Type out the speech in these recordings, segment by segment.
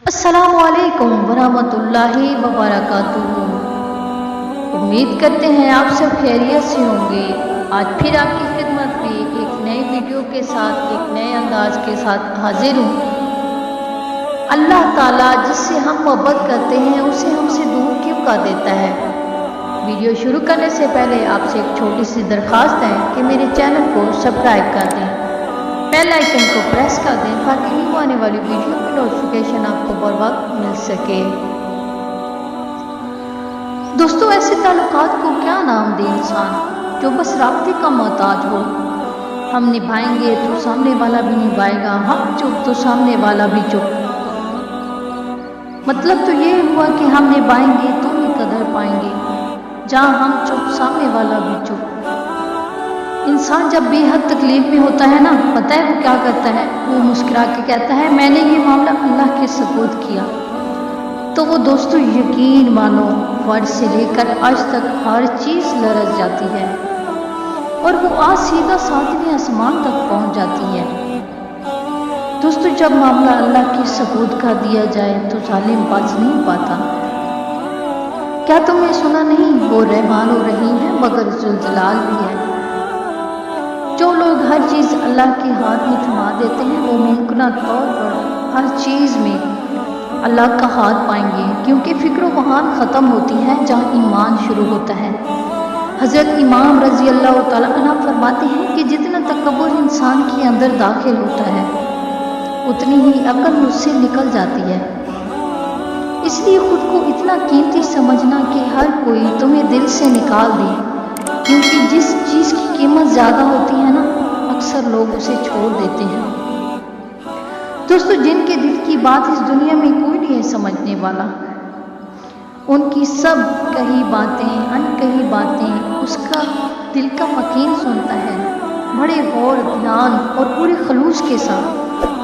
अस्सलाम वालेकुम वरहमतुल्लाहि वबरकातुहू। उम्मीद करते हैं आप सब खैरियत से होंगे। आज फिर आपकी खिदमत में एक नए वीडियो के साथ, एक नए अंदाज के साथ हाजिर हूँ। अल्लाह ताला जिससे हम मोहब्बत करते हैं उसे हमसे दूर क्यों कर देता है। वीडियो शुरू करने से पहले आपसे एक छोटी सी दरख्वास्त है कि मेरे चैनल को सब्सक्राइब कर दें, बेल आइकन को प्रेस कर दें ताकि न्यू आने वाली वीडियो की नोटिफिकेशन आपको बर वक्त मिल सके। दोस्तों, ऐसे ताल्लुकात को क्या नाम दे इंसान जो बस राब्ते का मोहताज हो। हम निभाएंगे तो सामने वाला भी निभाएगा, हम चुप तो सामने वाला भी चुप। मतलब तो ये हुआ कि हम निभाएंगे तो ही कदर पाएंगे, जहाँ हम चुप सामने वाला भी चुप। इंसान जब बेहद तकलीफ में होता है ना, पता है वो क्या करता है? वो मुस्कुरा के कहता है मैंने ये मामला अल्लाह के सपोर्ट किया। तो वो दोस्तों यकीन मानो, वर्ड से लेकर आज तक हर चीज़ लरज जाती है और वो आज सीधा सातवें आसमान तक पहुंच जाती है। दोस्तों, जब मामला अल्लाह के सपोर्ट का दिया जाए तो जालिम बच नहीं पाता। क्या तुमने सुना नहीं, वो रहमान और रहीम है मगर जुलजलाल भी है। जो लोग हर चीज़ अल्लाह के हाथ में थमा देते हैं वो मुमकिन तौर पर हर चीज़ में अल्लाह का हाथ पाएंगे, क्योंकि फ़िक्र वहाँ ख़त्म होती है जहाँ ईमान शुरू होता है। हज़रत इमाम रज़ी अल्लाह तआला अन्हु फरमाते हैं कि जितना तकब्बुर इंसान के अंदर दाखिल होता है उतनी ही अक्ल मुझसे निकल जाती है। इसलिए खुद को इतना कीमती समझना कि हर कोई तुम्हें दिल से निकाल दे, क्योंकि जिस चीज़ की कीमत ज़्यादा होती है ना, अक्सर लोग उसे छोड़ देते हैं। दोस्तों, जिनके दिल की बात इस दुनिया में कोई नहीं है समझने वाला, उनकी सब कही बातें, अनकही बातें उसका दिल का मकीन सुनता है, बड़े गौर, ध्यान और पूरे खलूस के साथ।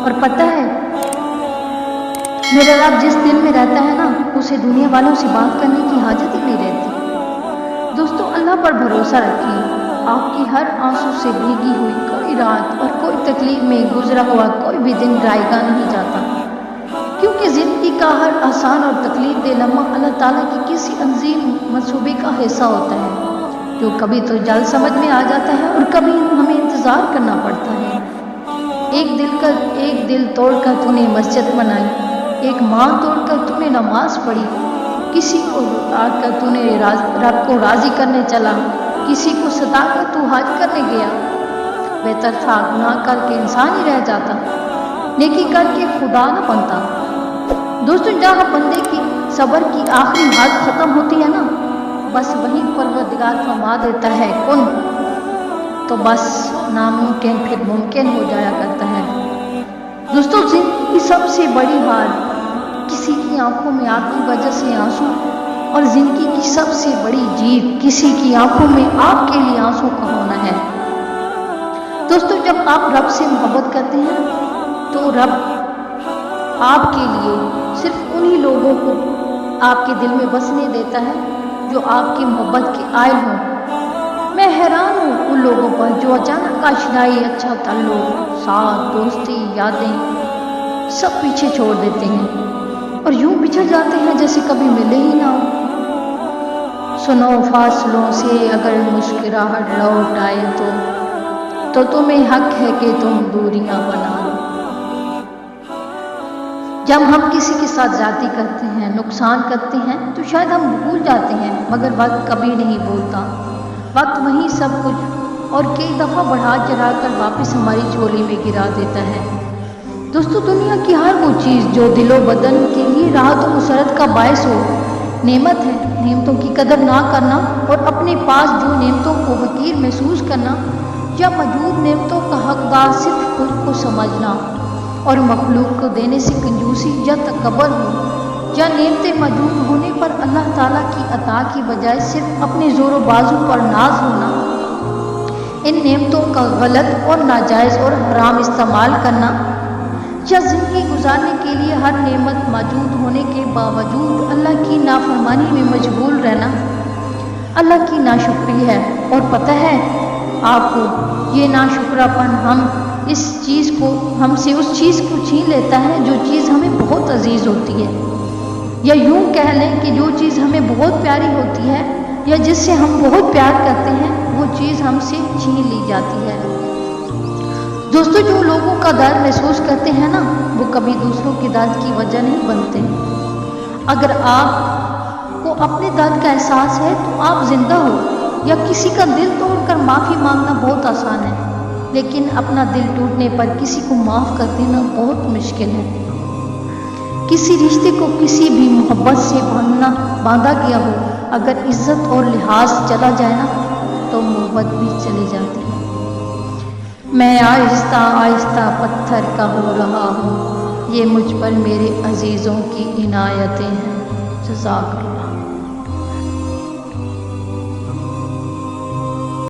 और पता है, मेरा रब जिस दिल में रहता है ना, उसे दुनिया वालों से बात करने की हाजत ही नहीं रहती। दोस्तों, अल्लाह पर भरोसा रखिए। आपकी हर आंसू से भीगी हुई कोई रात और कोई तकलीफ में गुजरा हुआ कोई भी दिन रायगा नहीं जाता, क्योंकि ज़िंदगी का हर आसान और तकलीफ दे लम्हा अल्लाह ताला की किसी अजीम मंसूबे का हिस्सा होता है, जो कभी तो जल्द समझ में आ जाता है और कभी हमें इंतज़ार करना पड़ता है। एक दिल तोड़कर तूने मस्जिद बनाई, एक माँ तोड़कर तूने नमाज पढ़ी, किसी को लुटाकर तूने रब को राज़ी करने चला, किसी को सताकर तू हज करने गया। बेहतर था गुनाह करके इंसान ही रह जाता, नेकी करके खुदा न बनता। दोस्तों, जहाँ बंदे की सब्र की आखिरी हद ख़त्म होती है ना, बस वहीं परवरदिगार फरमा देता है कुन, तो बस नामुमकिन फिर मुमकिन हो जाया करता है। दोस्तों, ज़िंदगी की सबसे बड़ी हार किसी की आंखों में आपकी वजह से आंसू, और ज़िंदगी की सबसे बड़ी जीत किसी की आंखों में आपके लिए आंसू का होना है। दोस्तों, जब आप रब से मोहब्बत करते हैं तो रब आपके लिए सिर्फ उन्हीं लोगों को आपके दिल में बसने देता है जो आपकी मोहब्बत के आयल हों। मैं हैरान हूँ उन लोगों पर जो अचानक आशनाई, अच्छा ताल्लुक, साथ, दोस्ती, यादें सब पीछे छोड़ देते हैं और यूं बिछड़ जाते हैं जैसे कभी मिले ही ना हो। सुनो, फासलों से अगर मुस्कुराहट लौट आए तो तुम्हें हक है कि तुम दूरियां बना लो। जब हम किसी के साथ ज्यादती करते हैं, नुकसान करते हैं, तो शायद हम भूल जाते हैं, मगर वक्त कभी नहीं भूलता। वक्त वहीं सब कुछ और कई दफ़ा बढ़ा चढ़ा कर वापस हमारी झोली में गिरा देता है। दोस्तों, दुनिया की हर वो चीज़ जो दिलो बदन के लिए राहत और मुसरत का बायस हो, नेमत है। नेमतों की कदर ना करना और अपने पास जो नेमतों को हकीर महसूस करना, या मौजूद नेमतों का हकदार सिर्फ खुद को समझना और मखलूक को देने से कंजूसी या तकब्बुर हो, या नेमतें मौजूद होने पर अल्लाह ताला की अता की बजाय सिर्फ अपने ज़ोर बाजू पर नाज होना, इन नेमतों का गलत और नाजायज़ और हराम इस्तेमाल करना, या ज़िंदगी गुजारने के लिए हर नेमत मौजूद होने के बावजूद अल्लाह की नाफरमानी में मजबूर रहना, अल्लाह की नाशुक्री है। और पता है आपको, ये नाशुक्रापन हम اس چیز کو ہم سے اس چیز کو چھین لیتا ہے جو چیز ہمیں بہت عزیز ہوتی ہے، یا یوں کہہ لیں کہ جو چیز ہمیں بہت پیاری ہوتی ہے یا جس سے ہم بہت پیار کرتے ہیں وہ چیز ہم سے چھین لی جاتی ہے۔ دوستو، جو لوگوں کا درد محسوس کرتے ہیں نا، وہ کبھی دوسروں کے درد کی وجہ نہیں بنتے۔ اگر آپ کو اپنے درد کا احساس ہے تو آپ زندہ ہو، یا کسی کا دل توڑ کر معافی مانگنا بہت آسان ہے، لیکن اپنا دل ٹوٹنے پر کسی کو معاف کر دینا بہت مشکل ہے۔ کسی رشتے کو کسی بھی محبت سے باندھا گیا ہو، اگر عزت اور لحاظ چلا جائے نا تو محبت بھی چلی جاتی ہے۔ میں آہستہ آہستہ پتھر کا ہو رہا ہوں، یہ مجھ پر میرے عزیزوں کی عنایتیں ہیں۔ جزاک اللہ۔